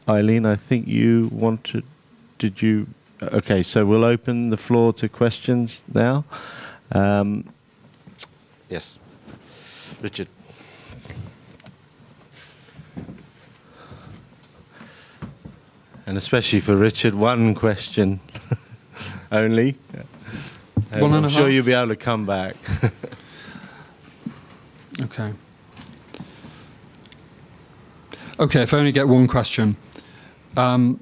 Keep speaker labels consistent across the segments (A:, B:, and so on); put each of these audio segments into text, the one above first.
A: Eileen, I think you wanted, did you? Okay, so we'll open the floor to questions now. Yes, Richard. And especially for Richard, one question only. I'm sure you'll be able to come back.
B: Okay. Okay, if I only get one question. Having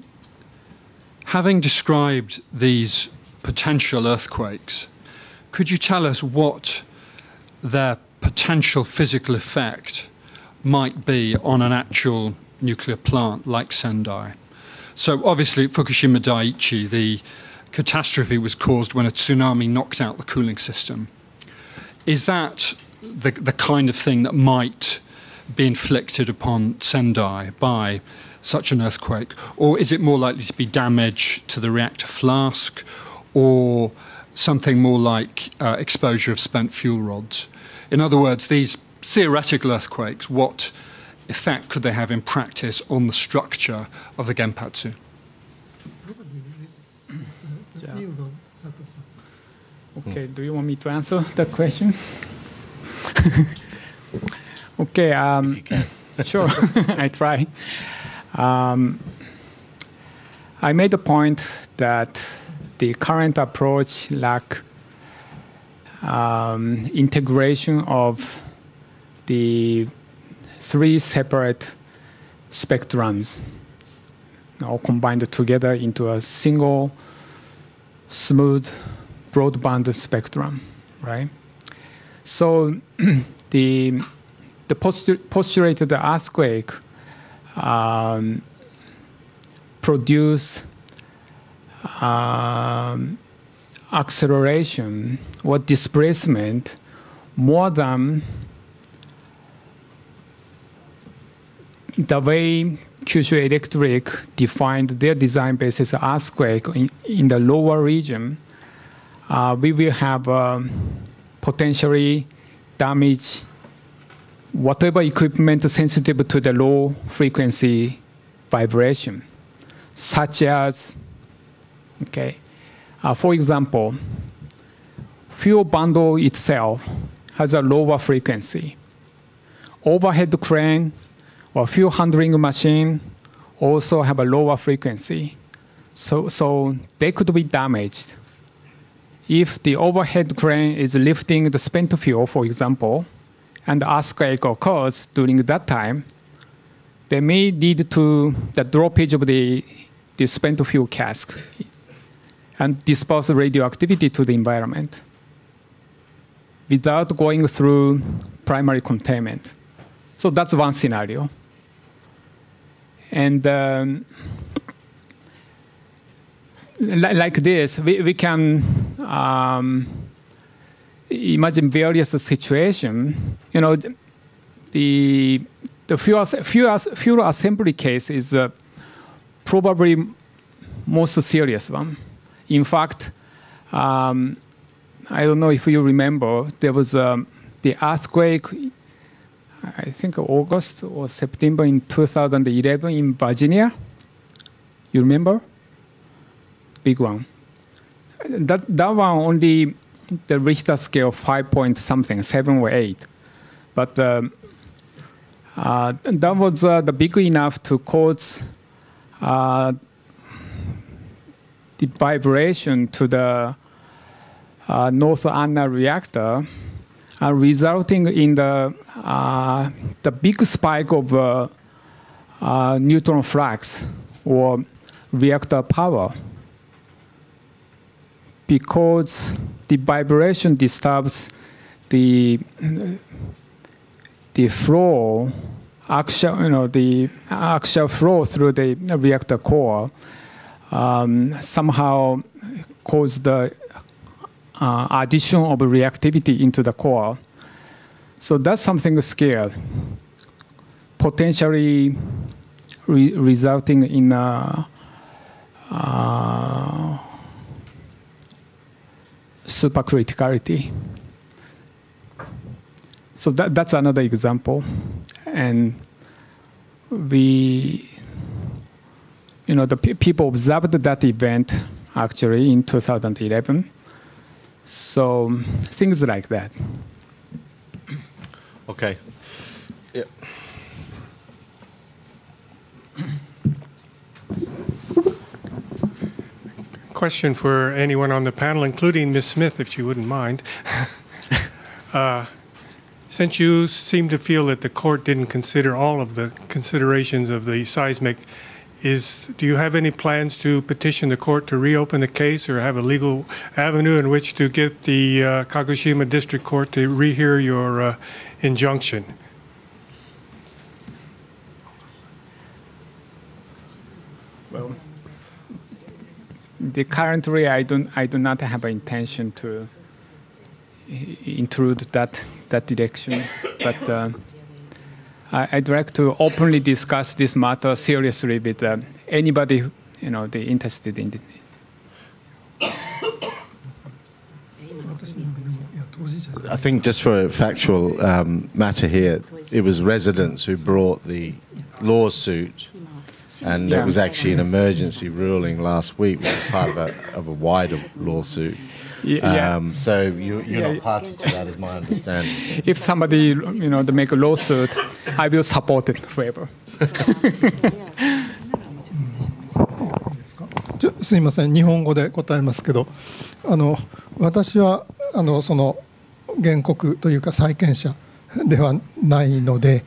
B: described these potential earthquakes, could you tell us what their potential physical effect might be on an actual nuclear plant like Sendai? So obviously at Fukushima Daiichi, the catastrophe was caused when a tsunami knocked out the cooling system. Is that the kind of thing that might be inflicted upon Sendai by such an earthquake? Or is it more likely to be damage to the reactor flask, or something more like exposure of spent fuel rods? In other words, these theoretical earthquakes, what effect could they have in practice on the structure of the Genpatsu?
C: Okay, do you want me to answer that question? Okay,
A: if you can.
C: Sure, I try. I made the point that the current approach lacks integration of the three separate spectrums, all combined together into a single smooth broadband spectrum, right? So the postulated earthquake produce acceleration or displacement more than the way Kyushu Electric defined their design basis earthquake in the lower region. We will have potentially damage whatever equipment sensitive to the low frequency vibration, such as, okay, for example, fuel bundle itself has a lower frequency. Overhead crane or fuel handling machine also have a lower frequency. So they could be damaged. If the overhead crane is lifting the spent fuel, for example, and the earthquake occurs during that time, they may lead to the droppage of the spent fuel cask and disperse radioactivity to the environment without going through primary containment. So that's one scenario. And like this, we can imagine various situations. You know, the fuel assembly case is probably most serious one. In fact, I don't know if you remember, there was the earthquake, I think August or September in 2011 in Virginia. You remember? Big one. That one only the Richter scale 5 point something, 7 or 8. But that was the big enough to cause the vibration to the North Anna reactor, resulting in the big spike of neutron flux or reactor power, because the vibration disturbs the flow, the axial flow through the reactor core, somehow cause the addition of reactivity into the core. So that's something scary, potentially resulting in supercriticality. So that's another example. And we the people observed that event actually in 2011. So things like that.
A: Okay. Yeah.
D: Question for anyone on the panel, including Ms. Smith, if she wouldn't mind. Since you seem to feel that the court didn't consider all of the considerations of the seismic, do you have any plans to petition the court to reopen the case or have a legal avenue in which to get the Kagoshima District Court to rehear your injunction?
C: Well, currently I do not have an intention to intrude that direction, but I'd like to openly discuss this matter seriously with anybody interested in it.
A: I think just for a factual matter here, it was residents who brought the lawsuit, and it was actually an emergency ruling last week, which is part of a wider lawsuit. So you're not party to that, is my understanding.
C: If somebody, to make a lawsuit, I will support it forever.
E: すいません、日本語で答えますけど、私はその原告というか債権者ではないので、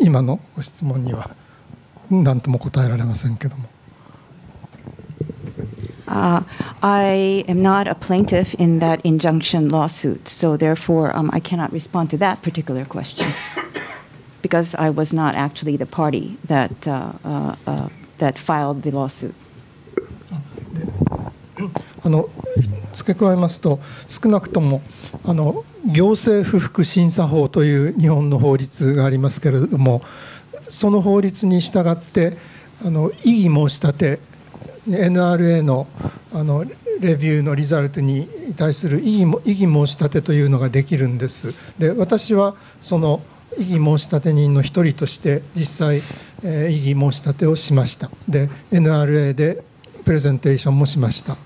E: 今のご質問には何とも答えられませんけども。
F: I am not a plaintiff in that injunction lawsuit, so therefore I cannot respond to that particular question because I was not actually the party that filed the lawsuit.
E: 付け加えますと、少なくとも行政不服審査法という日本の法律がありますけれども、その法律に従って異議申し立て、NRA のレビューのリザルトに対する異議申し立てというのができるんです。で、私はその異議申し立て人の一人として実際異議申し立てをしました。で、NRA でプレゼンテーションもしました。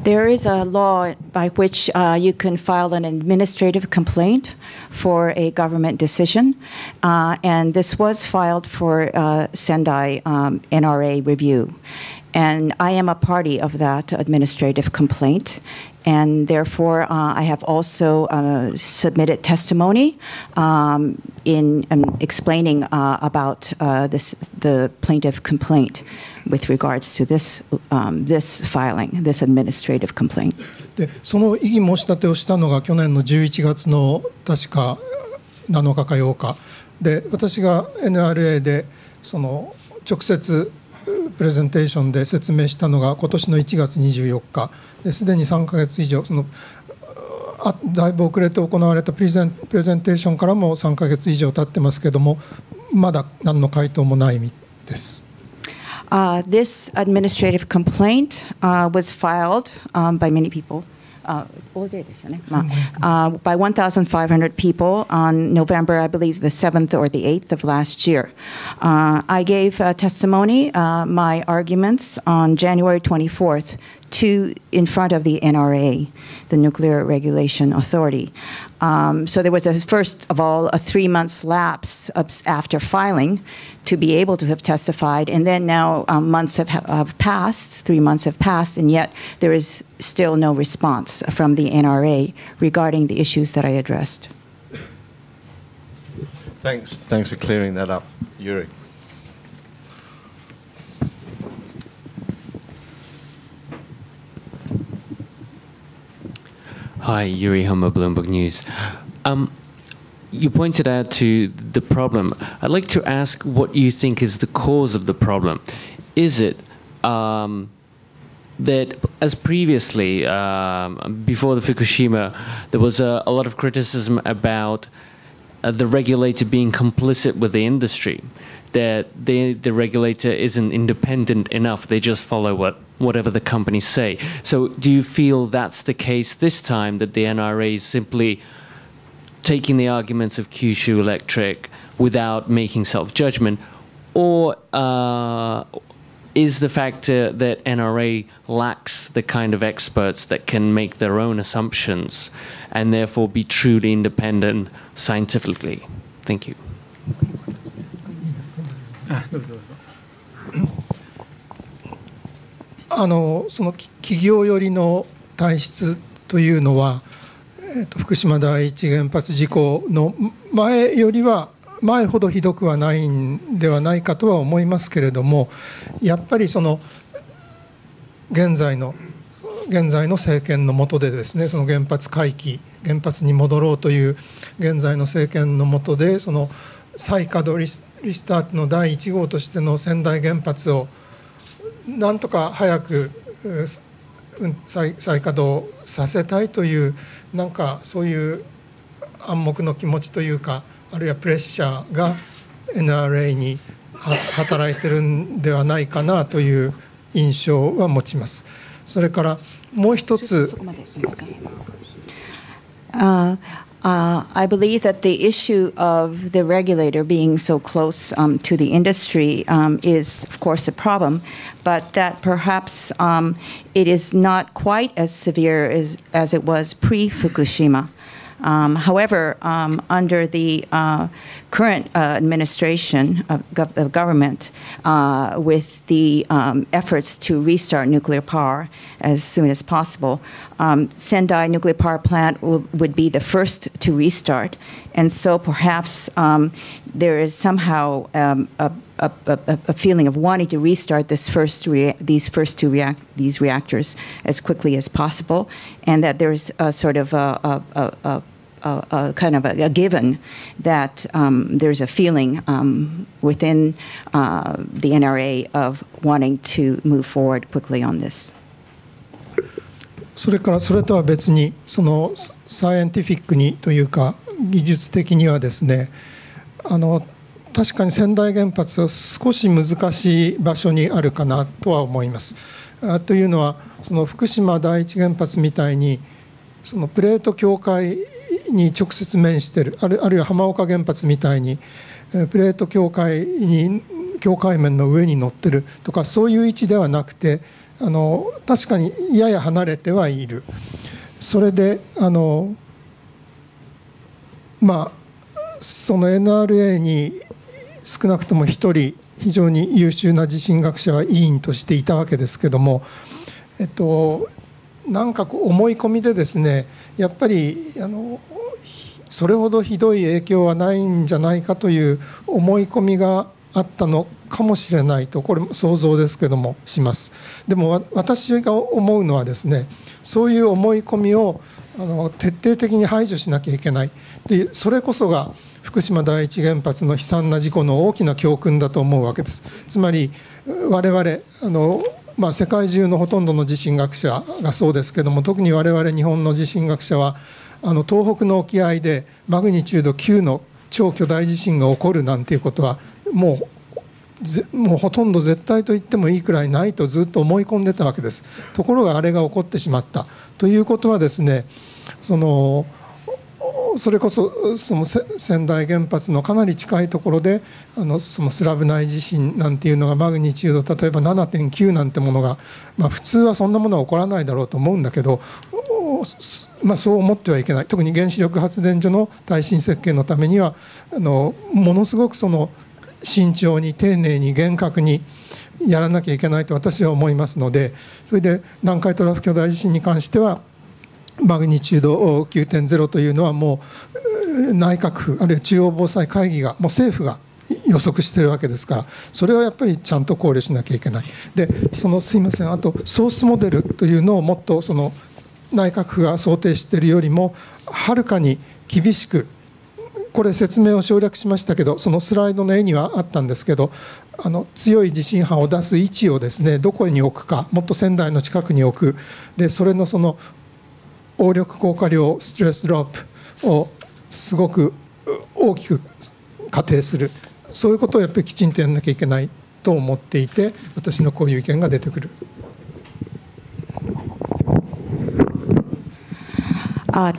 F: There is a law by which you can file an administrative complaint for a government decision, and this was filed for Sendai NRA review. And I am a party of that administrative complaint, and therefore I have also submitted testimony in explaining about the plaintiff complaint with regards to this filing, this administrative complaint.
E: で、その異議申し立てをしたのが去年の11月の確か7日か8日で、私が NRA でその直接プレゼンテーションで説明したのが今年の1月24日ですでに3ヶ月以上だいぶ遅れて行われたプレゼンテーションからも3ヶ月以上経ってますけども、まだ何の回答もないです。
F: This administrative complaint was filed by many people. By 1,500 people on November, I believe, the 7th or the 8th of last year. I gave testimony, my arguments, on January 24th in front of the NRA, the Nuclear Regulation Authority. So there was, first of all, a 3-month lapse after filing to be able to have testified. And then now months have passed, 3 months have passed, and yet there is still no response from the NRA regarding the issues that I addressed.
A: Thanks for clearing that up, Yuri.
G: Hi, Yuri Homer, Bloomberg News. You pointed out to the problem. I'd like to ask what you think is the cause of the problem. Is it that, as previously, before the Fukushima, there was a lot of criticism about the regulator being complicit with the industry, that the regulator isn't independent enough, they just follow whatever the companies say. So do you feel that's the case this time, that the NRA is simply taking the arguments of Kyushu Electric without making self-judgment, or is the factor that NRA lacks the kind of experts that can make their own assumptions and therefore be truly independent scientifically? Thank you.
E: その企業寄りの体質というのは、福島第一原発事故の前よりは前ほどひどくはないんではないかとは思いますけれども、やっぱりその現在の政権の下でですね、その原発回帰、原発に戻ろうという現在の政権の下で、その再稼働リスタートの第1号としての仙台原発をなんとか早く再稼働させたいという、なんかそういう暗黙の気持ちというか、あるいはプレッシャーが NRA に働いてるんではないかなという印象は持ちます。それからもう一つ。
F: I believe that the issue of the regulator being so close to the industry is, of course, a problem, but that perhaps it is not quite as severe as it was pre-Fukushima. However, under the current administration of government, with the efforts to restart nuclear power as soon as possible, Sendai nuclear power plant would be the first to restart, and so perhaps there is somehow a feeling of wanting to restart these two reactors as quickly as possible, and that there's a sort of a kind of a given that there's a feeling within the NRA of wanting to move forward quickly on this.
E: それからそれとは別に、そのサイエンティフィックにというか技術的にはですね、確かに仙台原発は少し難しい場所にあるかなとは思います。というのは、その福島第一原発みたいにそのプレート境界に直接面している、あるいは浜岡原発みたいにプレート境界面の上に乗ってるとか、そういう位置ではなくて、確かにやや離れてはいる。それでその NRA に少なくとも一人非常に優秀な地震学者は委員としていたわけですけども、なんか思い込みでですね、やっぱりそれほどひどい影響はないんじゃないかという思い込みがあったのかもしれないと、これも想像ですけどもします。でも私が思うのはですね、そういう思い込みを徹底的に排除しなきゃいけない。でそれこそが福島第一原発の悲惨な事故の大きな教訓だと思うわけです。つまり我々世界中のほとんどの地震学者がそうですけども、特に我々日本の地震学者は東北の沖合でマグニチュード9の超巨大地震が起こるなんていうことはもうほとんど絶対と言ってもいいくらいないとずっと思い込んでたわけです。ところがあれが起こってしまったということはですね、それこそその仙台原発のかなり近いところでそのスラブ内地震なんていうのがマグニチュード例えば 7.9 なんてものが、普通はそんなものは起こらないだろうと思うんだけど、そう思ってはいけない。特に原子力発電所の耐震設計のためにはものすごく慎重に丁寧に厳格にやらなきゃいけないと私は思いますので、それで南海トラフ巨大地震に関してはマグニチュード 9.0 というのはもう内閣府あるいは中央防災会議がもう政府が予測しているわけですから、それはやっぱりちゃんと考慮しなきゃいけない。ですいません、あとソースモデルというのをもっと内閣府が想定しているよりもはるかに厳しく、これ説明を省略しましたけど、そのスライドの絵にはあったんですけど、強い地震波を出す位置をですね、どこに置くか、もっと仙台の近くに置く。でそれの応力効果量ストレスドロップをすごく大きく仮定する、そういうことをやっぱりきちんとやらなきゃいけないと思っていて、私のこういう意見が出てくる。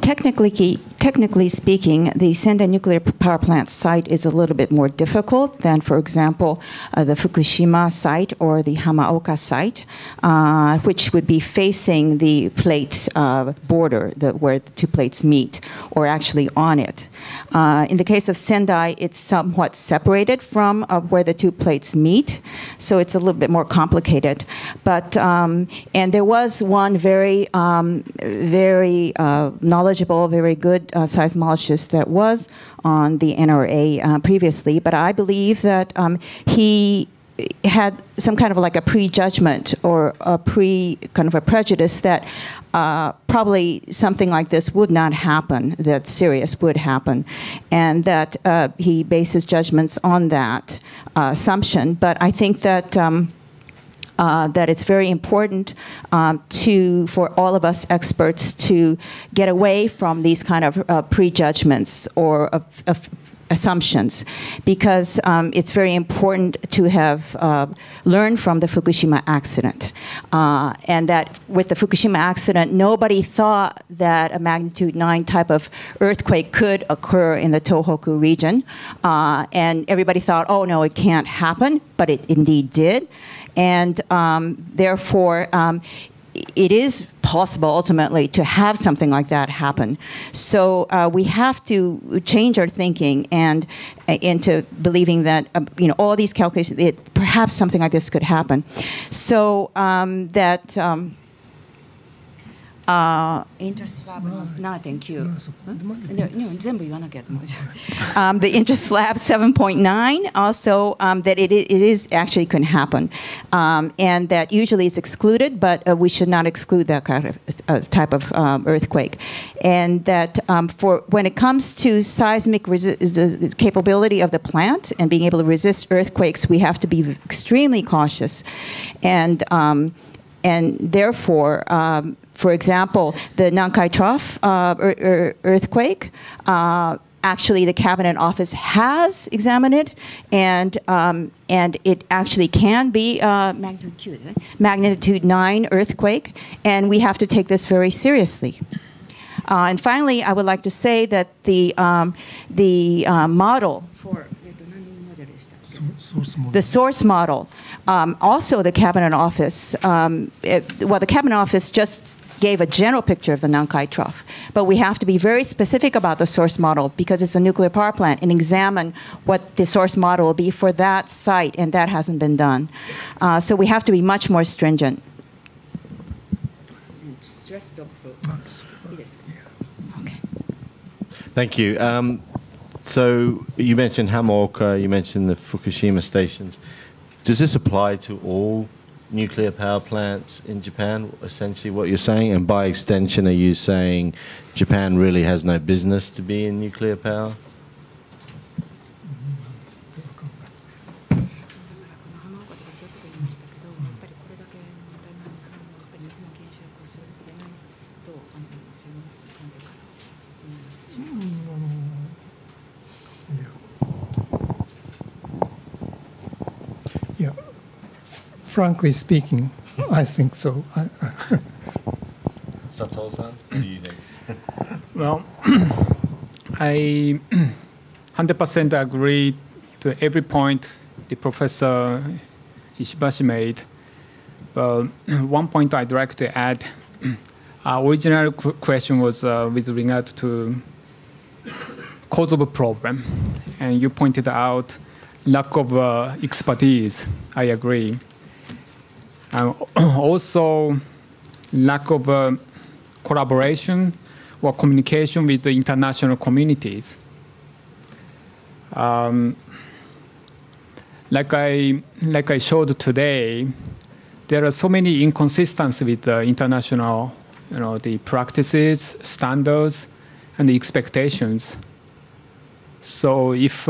F: Technically technically speaking, the Sendai nuclear power plant site is a little bit more difficult than, for example, the Fukushima site or the Hamaoka site, which would be facing the plate border, where the two plates meet, or actually on it. In the case of Sendai, it's somewhat separated from where the two plates meet, so it's a little bit more complicated. But and there was one very, very knowledgeable, very good seismologist that was on the NRA previously, but I believe that he had some kind of like a prejudgment or a kind of a prejudice that probably something like this would not happen, that serious would happen, and that he bases judgments on that assumption. But I think that that it's very important for all of us experts to get away from these kind of prejudgments or assumptions, because it's very important to have learned from the Fukushima accident. And that with the Fukushima accident, nobody thought that a magnitude 9 type of earthquake could occur in the Tohoku region. And everybody thought, oh no, it can't happen, but it indeed did. And therefore, it is possible ultimately to have something like that happen. So we have to change our thinking and into believing that all these calculations, perhaps something like this could happen. So that interslab, thank you. The interslab 7.9 also that it is actually can happen, and that usually is excluded, but we should not exclude that kind of type of earthquake, and that for when it comes to seismic capability of the plant and being able to resist earthquakes, we have to be extremely cautious, and therefore. For example, the Nankai Trough earthquake, actually the Cabinet Office has examined it, and it actually can be magnitude 9 earthquake, and we have to take this very seriously. And finally, I would like to say that the model for the source model, also the Cabinet Office, the Cabinet Office just gave a general picture of the Nankai Trough. But we have to be very specific about the source model because it's a nuclear power plant and examine what the source model will be for that site, and that hasn't been done. So we have to be much more stringent. Okay.
A: Thank you. So you mentioned Hamaoka, you mentioned the Fukushima stations. Does this apply to all nuclear power plants in Japan, essentially what you're saying? And by extension, are you saying Japan really has no business to be in nuclear power?
E: Yeah. Frankly speaking, I think so.
A: Sato-san, what do you think?
C: Well, I 100% agree to every point the Professor Ishibashi made. One point I'd like to add, our original question was with regard to cause of a problem. And you pointed out lack of expertise. I agree. Also, lack of collaboration or communication with the international communities. Like I showed today, there are so many inconsistencies with the international, the practices, standards, and the expectations. So if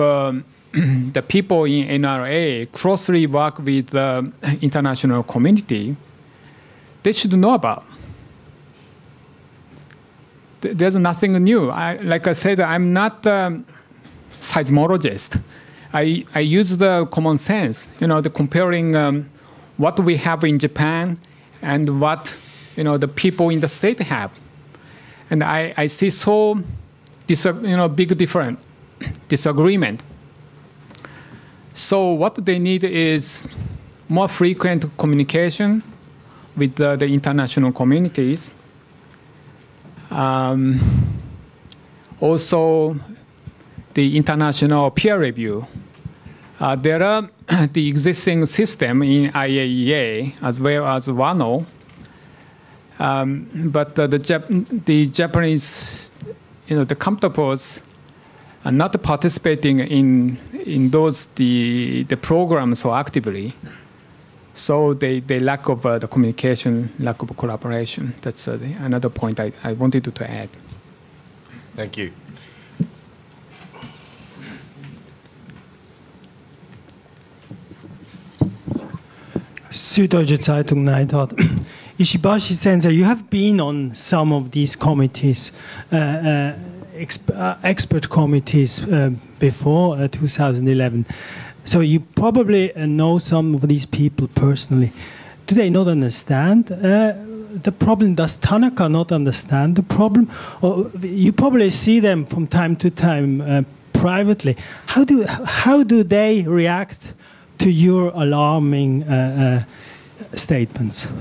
C: the people in NRA closely work with the international community, they should know about. There's nothing new. Like I said, I'm not a seismologist. I use the common sense, the comparing what we have in Japan and what the people in the state have. And I see so big disagreement. So what they need is more frequent communication with the international communities. Also, the international peer review. There are the existing system in IAEA as well as WANO, but the Japanese, the counterparts are not participating in those the programs so actively. So they lack of the communication, lack of collaboration. That's another point I wanted to add.
A: Thank you.
H: Süddeutsche Zeitung Neidhardt. Ishibashi Sensei, you have been on some of these committees, expert committees before 2011. So you probably know some of these people personally. Do they not understand the problem? Does Tanaka not understand the problem? Or you probably see them from time to time privately. How do they react to your alarming statements?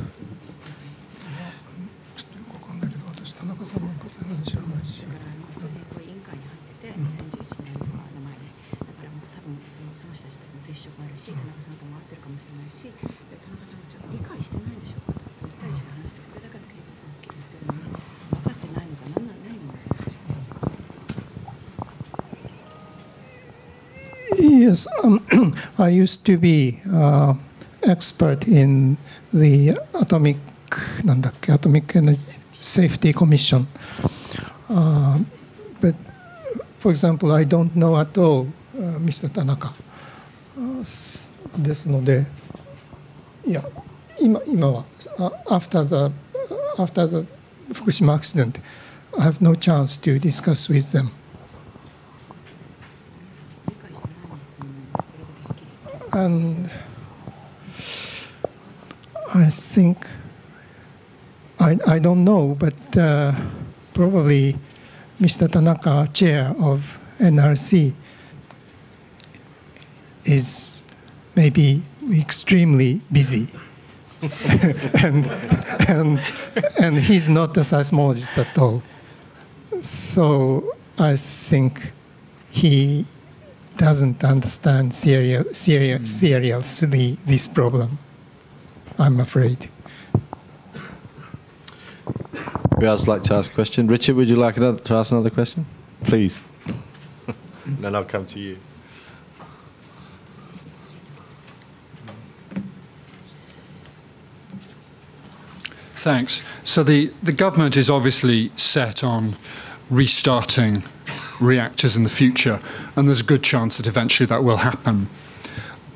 E: Yes, I used to be expert in the Atomic Energy Safety Commission. But, for example, I don't know at all Mr. Tanaka. ですので、いや、今は after the Fukushima accident, I have no chance to discuss with them. And I think, I don't know, but probably Mr. Tanaka, chair of NRC, is maybe extremely busy. and he's not a seismologist at all. So I think he doesn't understand seriously this problem, I'm afraid.
A: Who else would like to ask a question? Richard, would you like to ask another question? Please. Then I'll come to you.
B: Thanks. So the government is obviously set on restarting reactors in the future, and there's a good chance that eventually that will happen.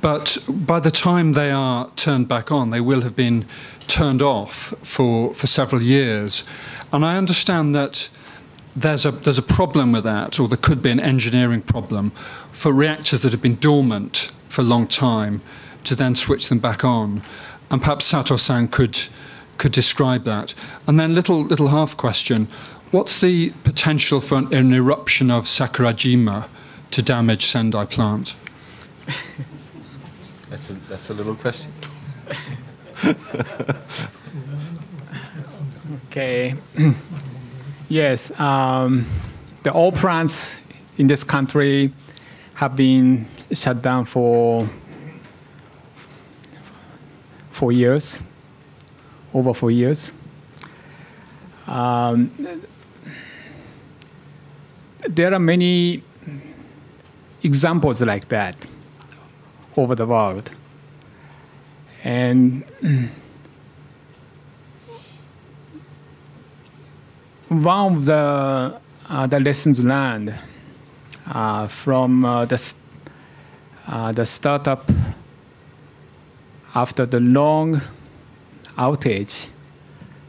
B: But by the time they are turned back on, they will have been turned off for several years. And I understand that there's a problem with that, or there could be an engineering problem for reactors that have been dormant for a long time to then switch them back on. And perhaps Sato-san could describe that. And then little half question, what's the potential for an eruption of Sakurajima to damage Sendai plant?
A: That's a little question.
C: Okay. Yes, the oil plants in this country have been shut down for 4 years, over 4 years. There are many examples like that over the world. And one of the lessons learned from the startup after the long outage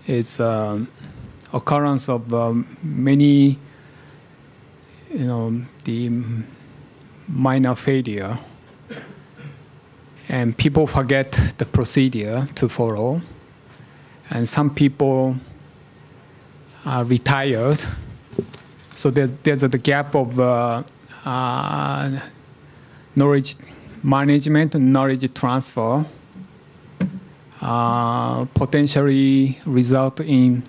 C: is occurrence of many, the minor failure, and people forget the procedure to follow, and some people are retired So there's the gap of knowledge management and knowledge transfer, potentially result in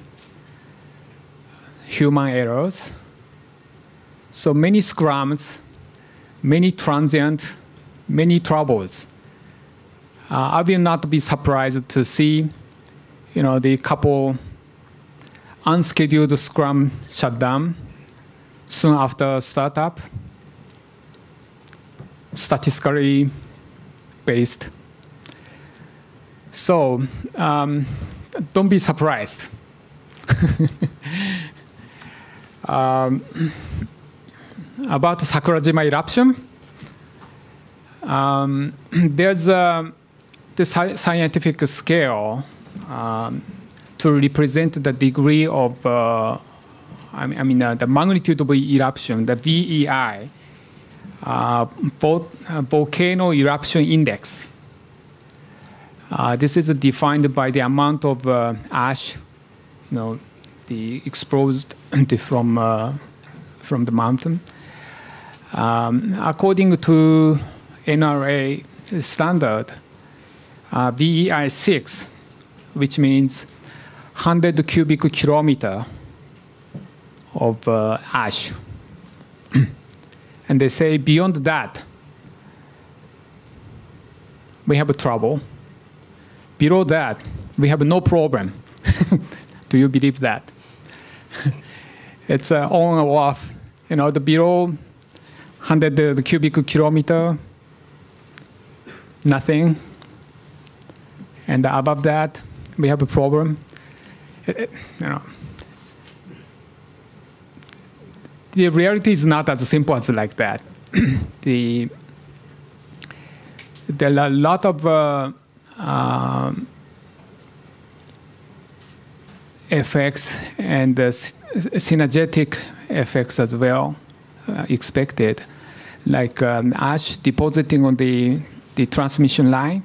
C: human errors. So many scrums, many transient, many troubles. I will not be surprised to see, the couple unscheduled scrum shutdown soon after startup, statistically based. So don't be surprised. About Sakurajima eruption, there's the scientific scale to represent the degree of, the magnitude of eruption, the VEI, volcano eruption index. This is defined by the amount of ash, the exposed from the mountain. According to NRA standard, VEI 6, which means 100 cubic kilometer of ash. And they say beyond that, we have trouble. Below that, we have no problem. Do you believe that? It's on or off. The below 100 cubic kilometer, nothing. And above that, we have a problem. The reality is not as simple as like that. There are a lot of effects and synergetic effects as well expected, like ash depositing on the transmission line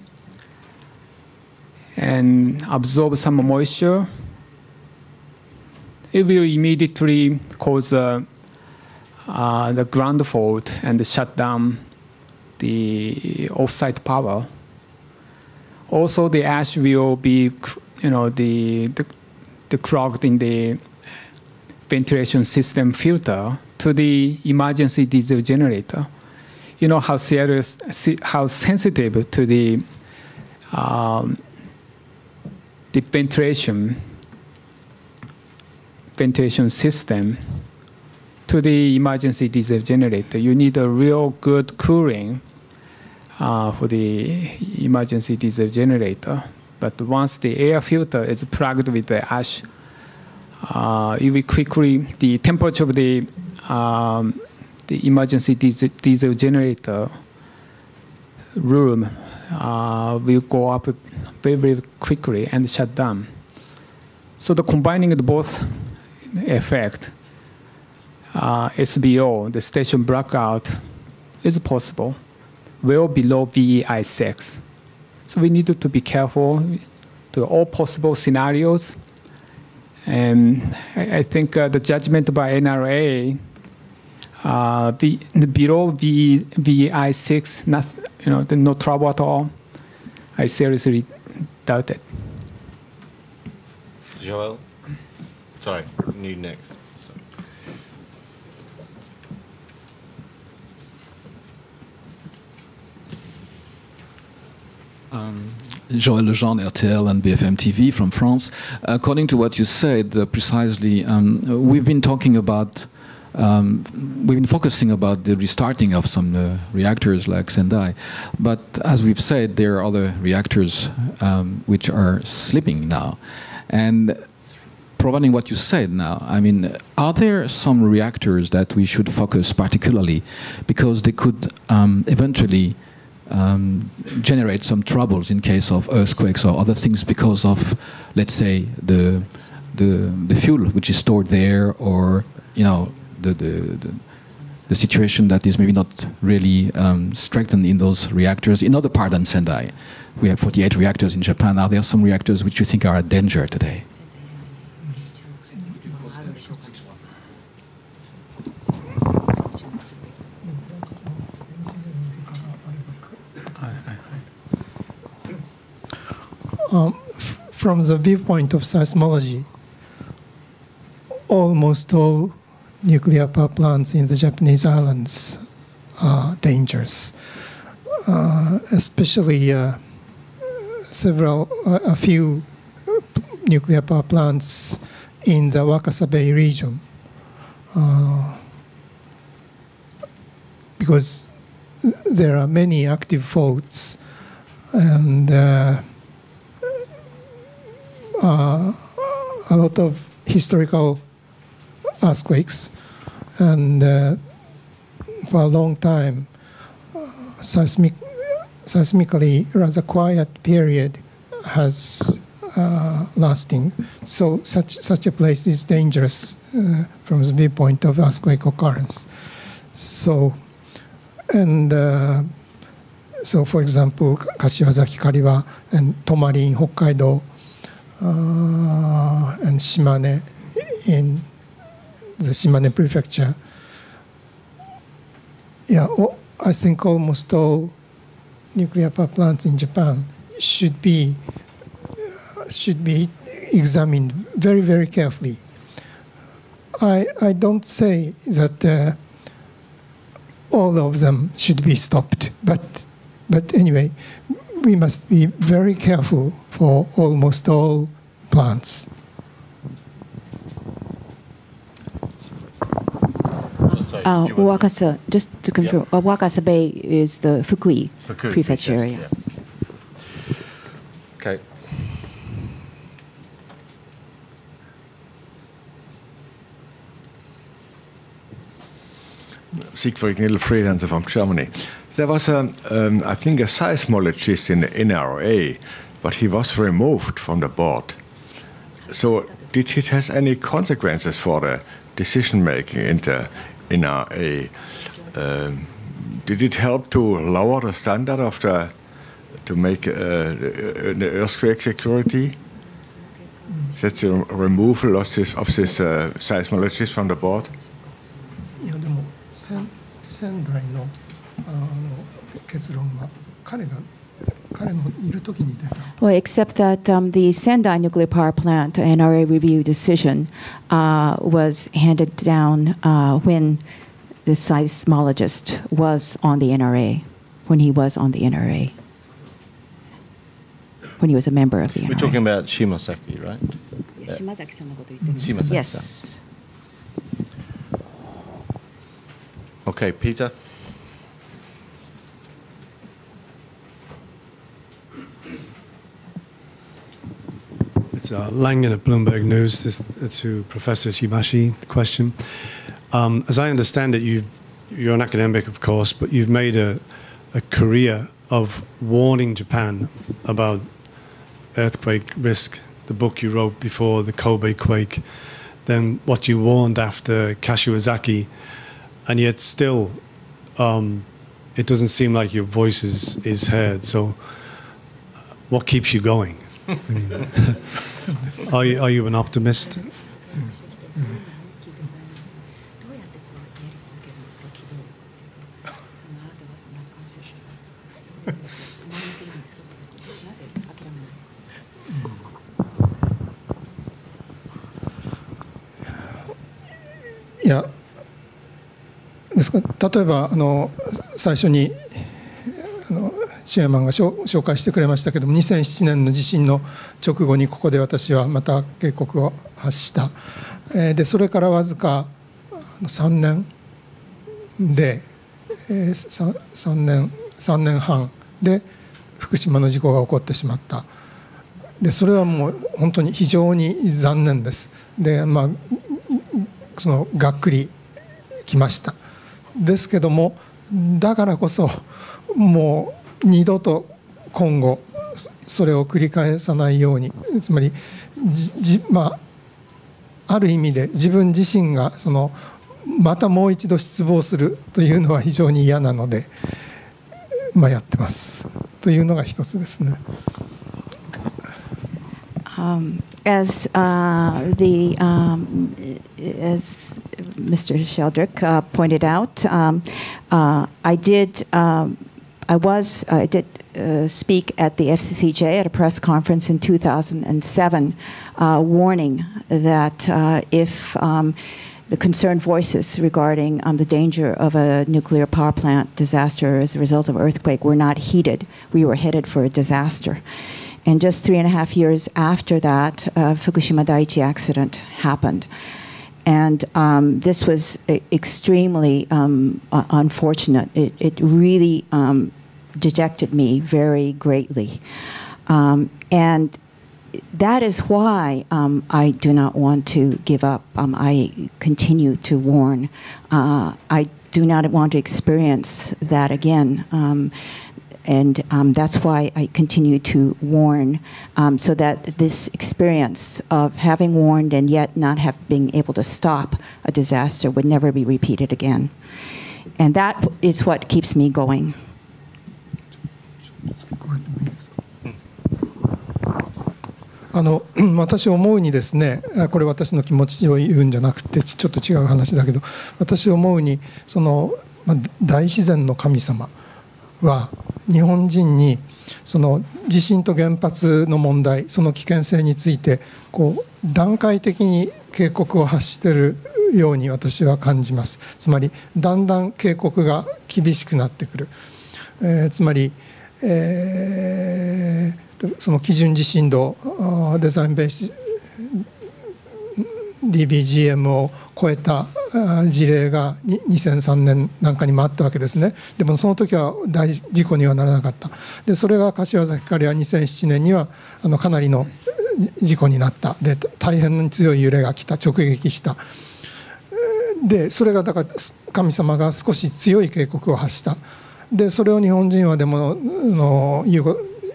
C: and absorb some moisture. It will immediately cause the ground fault and shut down the off-site power. Also, the ash will be, the clogged in the ventilation system filter to the emergency diesel generator. You know how serious, how sensitive to the ventilation system to the emergency diesel generator. You need a real good cooling for the emergency diesel generator. But once the air filter is plugged with the ash, it will quickly, the temperature of the emergency diesel generator room will go up very, very quickly and shut down. So the combining of both effect, SBO, the station blackout, is possible, well below VEI 6. So we need to be careful to all possible scenarios. And I think the judgment by NRA, below VEI 6, no trouble at all. I seriously doubt it.
A: Joel? Sorry, you next.
I: Joël Lejean, RTL and BFM TV from France. According to what you said, precisely, we've been talking about, we've been focusing about the restarting of some reactors like Sendai, but as we've said, there are other reactors which are sleeping now. And providing what you said now, I mean, are there some reactors that we should focus particularly because they could eventually generate some troubles in case of earthquakes or other things because of, let's say, the fuel which is stored there, or the situation that is maybe not really strengthened in those reactors. In other parts than Sendai, we have 48 reactors in Japan. Are there some reactors which you think are a danger today?
E: from the viewpoint of seismology, almost all nuclear power plants in the Japanese islands are dangerous, especially a few nuclear power plants in the Wakasa Bay region, because there are many active faults and a lot of historical earthquakes, and for a long time, seismically rather quiet period has lasting. So such a place is dangerous from the viewpoint of earthquake occurrence. So, and so for example, Kashiwazaki, Kariwa, and Tomari in Hokkaido, and Shimane in the Shimane prefecture. Yeah, I think almost all nuclear power plants in Japan should be examined very, very carefully. I don't say that all of them should be stopped, but anyway, we must be very careful for almost all plants.
F: Wakasa, just to confirm, Wakasa Bay is the Fukui prefecture area.
A: Yeah. Okay.
J: Siegfried Nilfriedhansen from Germany. There was, I think, a seismologist in the NRA, but he was removed from the board. So did it have any consequences for the decision-making in the NRA? Did it help to lower the standard of to make the earthquake security? That's the removal of this seismologist from the board?
E: 仙台の結論は彼のいる時に出た。
F: Well, except that the Sendai nuclear power plant NRA review decision was handed down when the seismologist was on the NRA, when he was on the NRA, when he was a member of the NRA.
A: We're talking about Shimazaki, right? Shimazaki.
F: Yes.
A: Okay, Peter.
K: It's Langen at Bloomberg News. This to Professor Ishibashi. The question, as I understand it, you're an academic, of course, but you've made a career of warning Japan about earthquake risk. The book you wrote before the Kobe quake, then what you warned after Kashiwazaki, and yet still, it doesn't seem like your voice is heard. So, what keeps you going? I mean, are you an optimist?
E: Yeah. ですから例えば最初にシェアマンが紹介してくれましたけども、2007年の地震の直後にここで私はまた警告を発した。でそれからわずか3年で3年半で福島の事故が起こってしまった。でそれはもう本当に非常に残念です。でがっくりきました。ですけども、だからこそもう二度と今後それを繰り返さないように、つまりある意味で自分自身がまたもう一度失望するというのは非常に嫌なので、やってますというのが一つですね。
F: As Mr. Sheldrick pointed out, I did speak at the FCCJ at a press conference in 2007, warning that if the concerned voices regarding the danger of a nuclear power plant disaster as a result of earthquake were not heeded, we were headed for a disaster. And just 3.5 years after that, Fukushima Daiichi accident happened. And this was extremely unfortunate. It really dejected me very greatly. And that is why I do not want to give up. I continue to warn. I do not want to experience that again. And that's why I continue to warn, so that this experience of having warned and yet not have been able to stop a disaster would never be repeated again. And that is what keeps me going.
E: 私思うにですね、これ私の気持ちを言うんじゃなくてちょっと違う話だけど、私思うにその、大自然の神様は日本人にその地震と原発の問題、その危険性についてこう段階的に警告を発しているように私は感じます。つまりだんだん警告が厳しくなってくる。つまり、その基準地震動デザインベース DBGM を超えた事例が2003年なんかにもあったわけですね。でもその時は大事故にはならなかった。でそれが柏崎刈羽2007年にはかなりの事故になった。で大変に強い揺れが来た、直撃した。でそれがだから神様が少し強い警告を発した。でそれを日本人はでも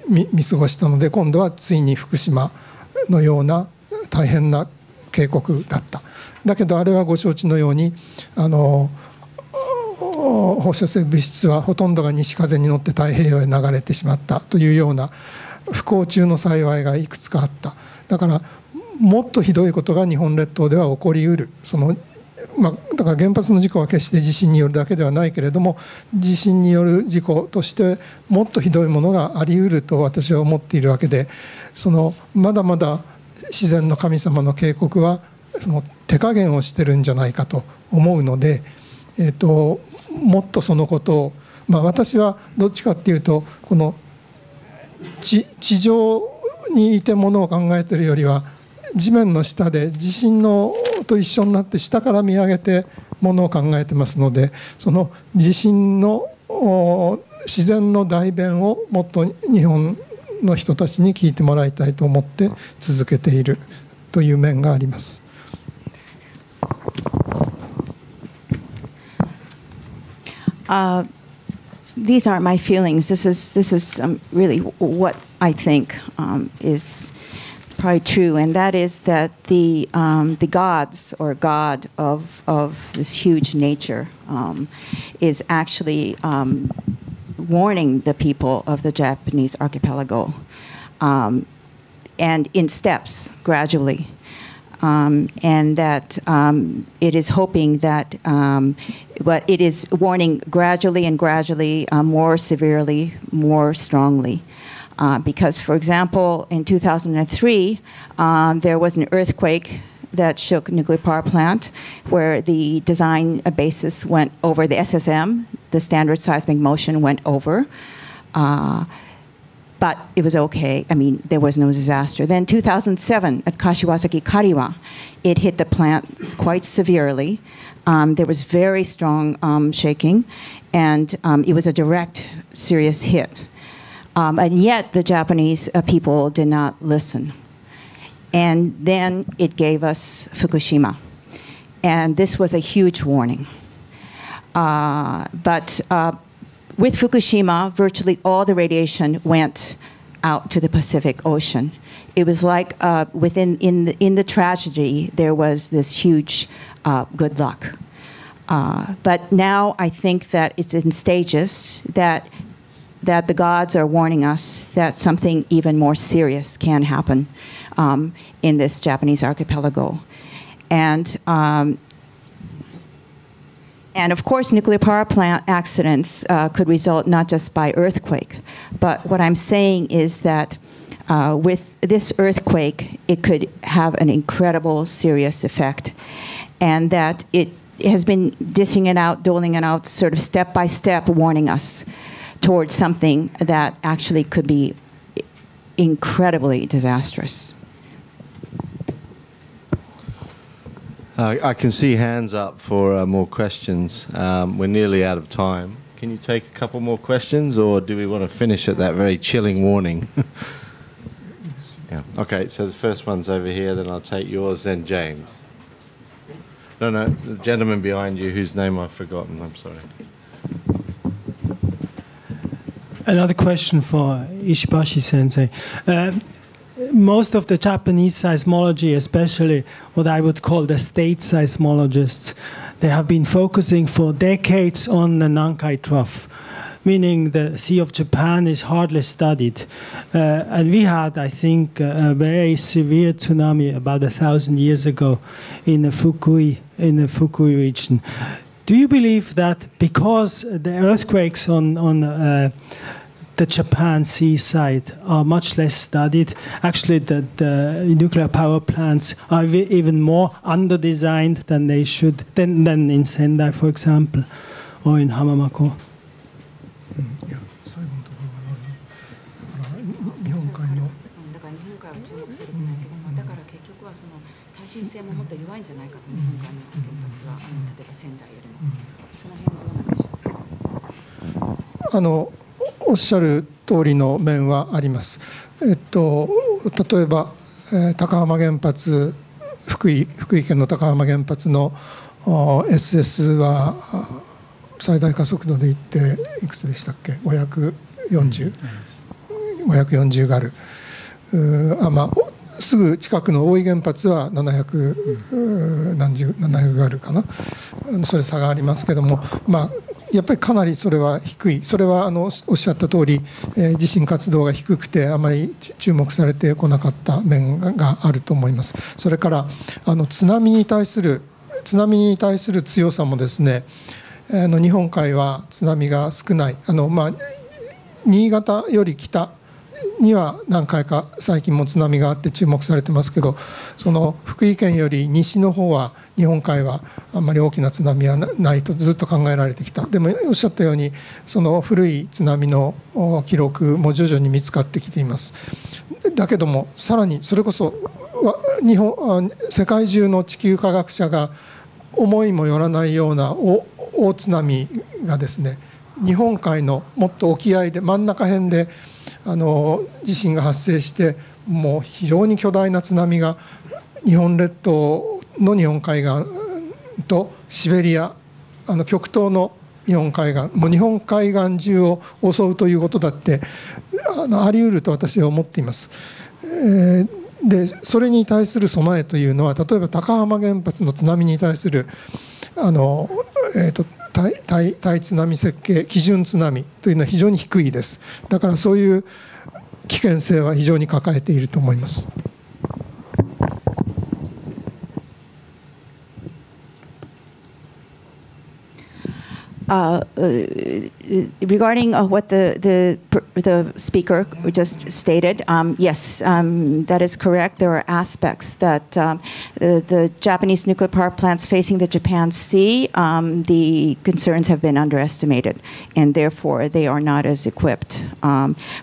E: 見過ごしたので、今度はついに福島のような大変な警告だった。だけどあれはご承知のように放射性物質はほとんどが西風に乗って太平洋へ流れてしまったというような不幸中の幸いがいくつかあった。だからもっとひどいことが日本列島では起こりうる。だから原発の事故は決して地震によるだけではないけれども、地震による事故としてもっとひどいものがありうると私は思っているわけで、まだまだ自然の神様の警告は手加減をしてるんじゃないかと思うので、もっとそのことを、私はどっちかっていうとこの地上にいてものを考えているよりは地面の下で地震と一緒になって下から見上げてものを考えてますので、その地震の自然の代弁をもっと日本の人たちに聞いてもらいたいと思って続けているという面があります。
F: These aren't my feelings. This is really what I think is probably true, and that is that the gods or God of this huge nature is actually warning the people of the Japanese archipelago, and in steps, gradually. And that it is hoping that, but it is warning gradually and gradually, more severely, more strongly. Because, for example, in 2003, there was an earthquake that shook a nuclear power plant where the design basis went over, the SSM, the standard seismic motion went over. But it was okay. I mean, there was no disaster. Then 2007 at Kashiwazaki Kariwa, it hit the plant quite severely. There was very strong shaking, and it was a direct, serious hit. And yet the Japanese people did not listen. And then it gave us Fukushima. And this was a huge warning. But with Fukushima, virtually all the radiation went out to the Pacific Ocean. It was like in the tragedy, there was this huge good luck. But now I think that it's in stages that the gods are warning us that something even more serious can happen in this Japanese archipelago. And And of course, nuclear power plant accidents could result not just by earthquake, but what I'm saying is that with this earthquake, it could have an incredible serious effect, and that it has been dishing it out, doling it out, sort of step by step, warning us towards something that actually could be incredibly disastrous.
A: I can see hands up for more questions. We're nearly out of time. Can you take a couple more questions, or do we want to finish at that very chilling warning? Yeah. Okay, so the first one's over here, then I'll take yours, then James. No, the gentleman behind you whose name I've forgotten, I'm sorry.
H: Another question for Ishibashi-sensei. Most of the Japanese seismology, especially what I would call the state seismologists, they have been focusing for decades on the Nankai Trough, meaning the Sea of Japan is hardly studied. And we had, I think, a very severe tsunami about 1,000 years ago in the Fukui region. Do you believe that because the earthquakes on the Japan Sea side are much less studied, actually the nuclear power plants are even more under-designed than they should, than in Sendai, for example, or in Hamamako?
E: おっしゃる通りの面はあります。例えば、高浜原発、福井県の高浜原発の SS は最大加速度でいっていくつでしたっけ、540ガル、すぐ近くの大井原発は700ガルかな、それ差がありますけども、やっぱりかなりそれは低い、それはおっしゃった通り、地震活動が低くてあまり注目されてこなかった面があると思います。それから津波に対する強さもですね、日本海は津波が少ない、新潟より北には何回か最近も津波があって注目されてますけど、その福井県より西の方は日本海はあんまり大きな津波はないとずっと考えられてきた。でもおっしゃったようにその古い津波の記録も徐々に見つかってきています。だけどもさらにそれこそ世界中の地球科学者が思いもよらないような大津波がですね、日本海のもっと沖合で真ん中辺で地震が発生して、もう非常に巨大な津波が日本列島の日本海岸とシベリア、極東の日本海岸、もう日本海岸中を襲うということだってあり得ると私は思っています。でそれに対する備えというのは、例えば高浜原発の津波に対する対津波設計基準津波というのは非常に低いです。だからそういう危険性は非常に抱えていると思います。
F: Regarding what the speaker just stated, yes, that is correct. There are aspects that the Japanese nuclear power plants facing the Japan Sea, the concerns have been underestimated, and therefore they are not as equipped.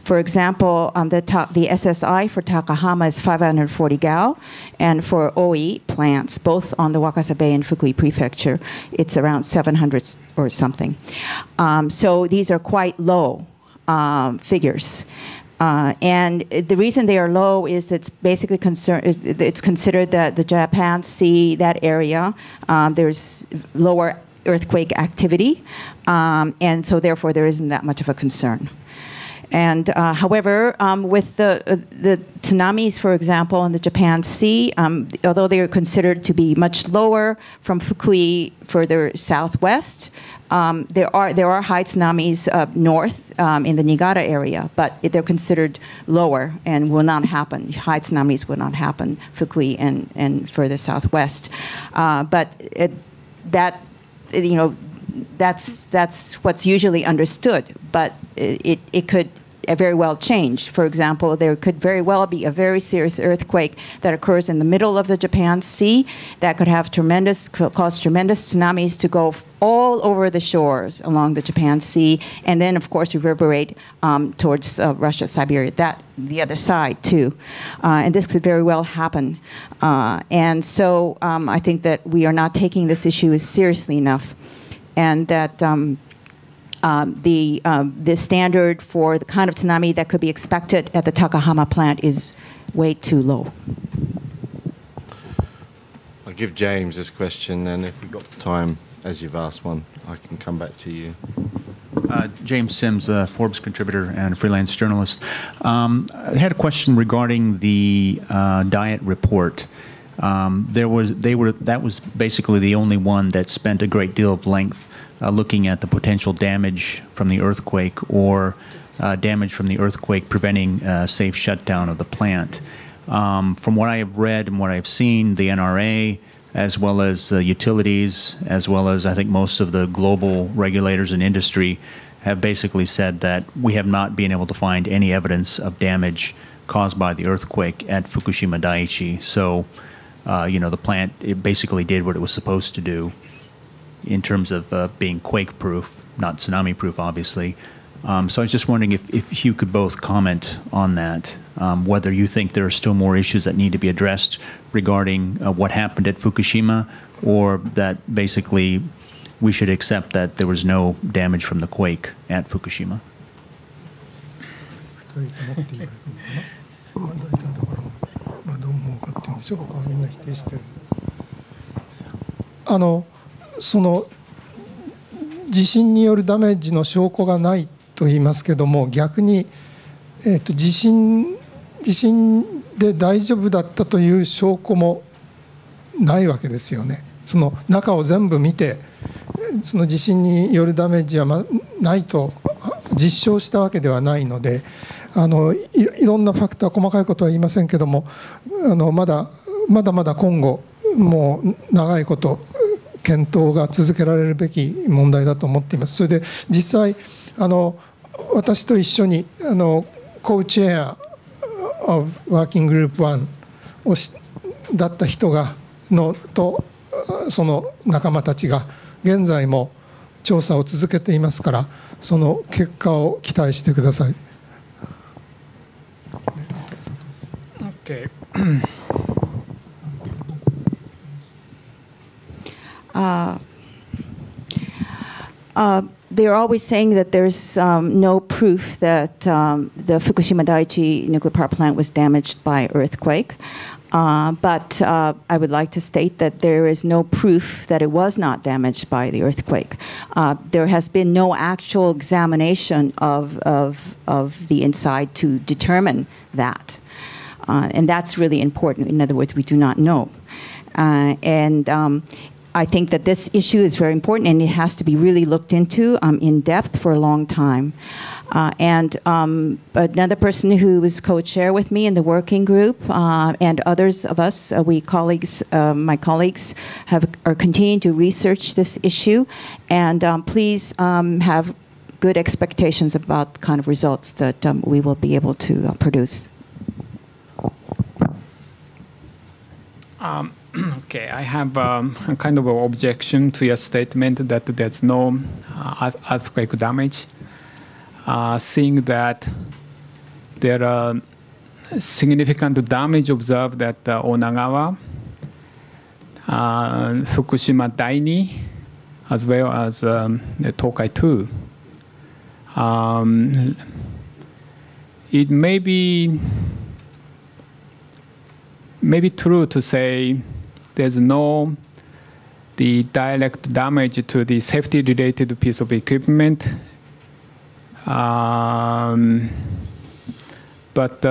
F: For example, the SSI for Takahama is 540 gal, and for OE plants, both on the Wakasa Bay and Fukui Prefecture, it's around 700 or something. So these are quite low figures. And the reason they are low is that it's basically it's considered that the Japan Sea, that area, there's lower earthquake activity, and so therefore there isn't that much of a concern. And however, with the tsunamis, for example, in the Japan Sea, although they are considered to be much lower from Fukui further southwest, there are high tsunamis north in the Niigata area, but they're considered lower and will not happen. High tsunamis will not happen Fukui and further southwest. But that, that's what's usually understood, but it could very well change. For example, there could very well be a very serious earthquake that occurs in the middle of the Japan Sea that could have cause tremendous tsunamis to go all over the shores along the Japan Sea, and then of course reverberate towards Russia, Siberia, the other side too. And this could very well happen. And so I think that we are not taking this issue as seriously enough, and that the standard for the kind of tsunami that could be expected at the Takahama plant is way too low.
A: I'll give James this question, and if we've got time, as you've asked one, I can come back to you.
L: James Sims, Forbes contributor and freelance journalist. I had a question regarding the diet report. That was basically the only one that spent a great deal of length looking at the potential damage from the earthquake or damage from the earthquake preventing safe shutdown of the plant. From what I have read and what I've seen, the NRA, as well as utilities, as well as I think most of the global regulators and industry, have basically said that we have not been able to find any evidence of damage caused by the earthquake at Fukushima Daiichi. So, you know, the plant, it basically did what it was supposed to do in terms of being quake-proof, not tsunami-proof, obviously. So I was just wondering if you could both comment on that, whether you think there are still more issues that need to be addressed regarding what happened at Fukushima, or that basically we should accept that there was no damage from the quake at Fukushima.
E: その地震によるダメージの証拠がないと言いますけども、逆に、地震で大丈夫だったという証拠もないわけですよね。その中を全部見て、その地震によるダメージはないと実証したわけではないので、いろんなファクター、細かいことは言いませんけども、まだ今後もう長いこと検討が続けられるべき問題だと思っています。それで実際私と一緒にCo-Chair of Working Group 1だった人とその仲間たちが現在も調査を続けていますから、その結果を期待してください。
C: Okay.
F: They're always saying that there's no proof that the Fukushima Daiichi nuclear power plant was damaged by earthquake. But I would like to state that there is no proof that it was not damaged by the earthquake. There has been no actual examination of the inside to determine that. And that's really important. In other words, we do not know. I think that this issue is very important, and it has to be really looked into in depth for a long time. Another person who was co-chair with me in the working group, and others of us, my colleagues, are continuing to research this issue. And please have good expectations about the kind of results that we will be able to produce.
C: Okay, I have a kind of an objection to your statement that there's no earthquake damage. Seeing that there are significant damage observed at Onagawa, Fukushima Daini, as well as Tokai 2. It may be true to say there's no direct damage to the safety-related piece of equipment, but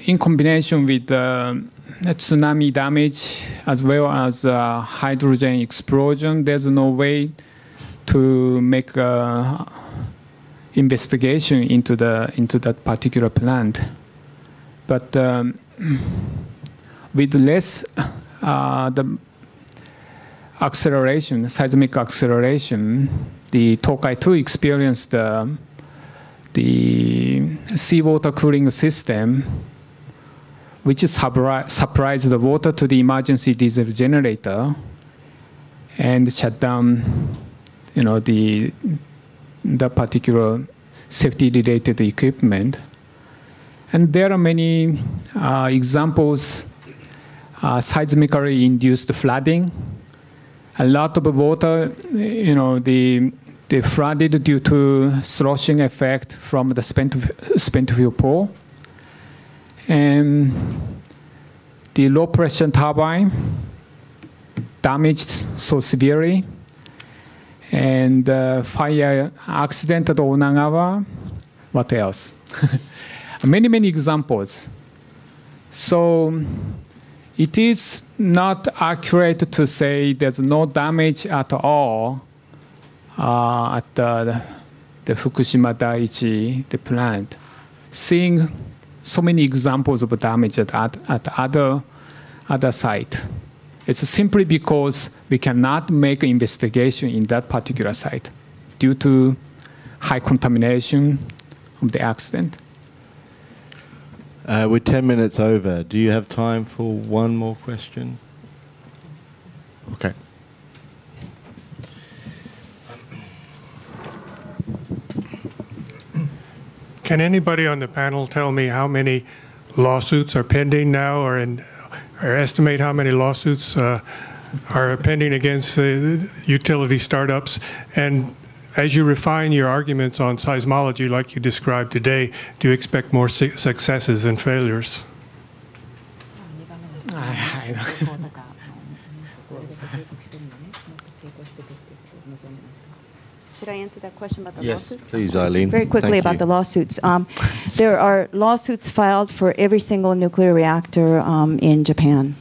C: in combination with tsunami damage as well as hydrogen explosion, there's no way to make investigation into that particular plant. But with less acceleration, seismic acceleration, the Tokai 2 experienced the seawater cooling system, which supplies the water to the emergency diesel generator and shut down, the particular safety-related equipment. And there are many examples, seismically induced flooding. A lot of water, they flooded due to sloshing effect from the spent fuel pool. And the low pressure turbine damaged so severely. And fire accident at Onagawa. What else? Many, many examples. So it is not accurate to say there's no damage at all at the Fukushima Daiichi, the plant. Seeing so many examples of damage at other site. It's simply because we cannot make an investigation in that particular site due to high contamination of the accident.
A: We're 10 minutes over. Do you have time for one more question? Okay.
D: Can anybody on the panel tell me how many lawsuits are pending now, or estimate how many lawsuits are pending against utility startups? And as you refine your arguments on seismology like you described today, do you expect more successes than failures?
F: Should I answer that question about the
A: lawsuits?
F: Yes,
A: please, Eileen.
F: Very quickly about the lawsuits. There are lawsuits filed for every single nuclear reactor in Japan.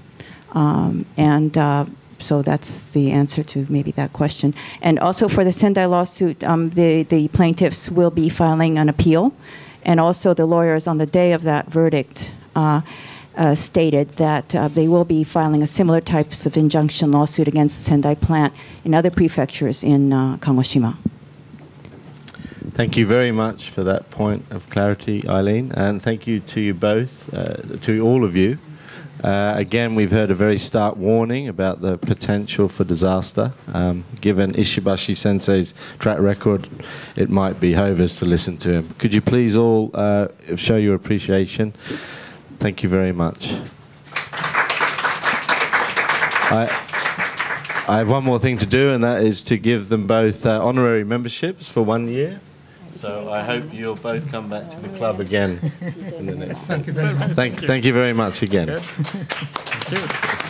F: So that's the answer to maybe that question. And also for the Sendai lawsuit, the plaintiffs will be filing an appeal. And also the lawyers on the day of that verdict stated that they will be filing a similar types of injunction lawsuit against the Sendai plant in other prefectures in Kagoshima.
A: Thank you very much for that point of clarity, Eileen. And thank you to you both, to all of you. Again, we've heard a very stark warning about the potential for disaster. Given Ishibashi Sensei's track record, it might behove us to listen to him. Could you please all show your appreciation? Thank you very much. I have one more thing to do, and that is to give them both honorary memberships for 1 year. So I hope you'll both come back to the club again in the next.
C: Thank you very much.
A: Thank you very much again.
C: Thank you.